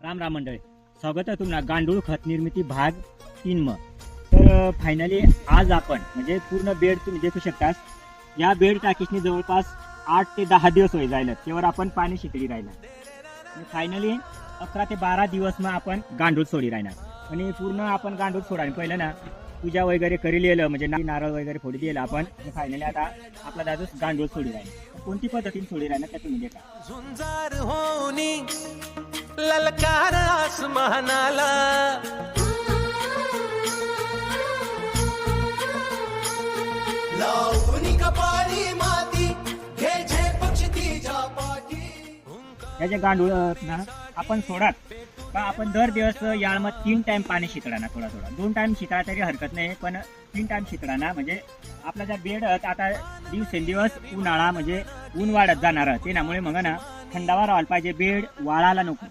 राम मंडळी, स्वागत आहे तुम्हाला गांडूळ खत निर्मिती भाग 3 म. तर फायनली आज आपण म्हणजे पूर्ण बेड तुम्ही देखू शकता. या बेड टाकीसनी जवळपास 8 ते 10 दिवस होई जायला त्यावर आपण पाणी शितळी राहिला आणि फायनली 11 ते 12 दिवस मग आपण गांडूळ सोडी राहणार आणि पूर्ण आपण गांडूळ सोडा पहिलं ना पूजा वगैरे करी लिहिलं म्हणजे नारळ वगैरे फोडी दिलं आपण. फायनली आता आपला दादू गांडूळ सोडी राहील. कोणती पद्धतीने सोडी राहणार त्या तुम्ही देखा. झुंजार होनी ललकार आसमानाला लावणी कपाळी माती घे जे पक्ष तिच्या पाठी. या जे गांडूळ ना आपण सोडात का आपण दर दिवस याळमत 3 टाइम पाणी शितळाना थोडा 2 टाइम शितळा तरी हरकत नाही, पण 3 टाइम शितळाना म्हणजे आपला ज्या बेड आता दिवसेंदिवस उन्हाळा म्हणजे ऊन वाढत जाणार ते, त्यामुळे मग ना थंडावा राहायला पाहिजे, बेड वाळायला नको.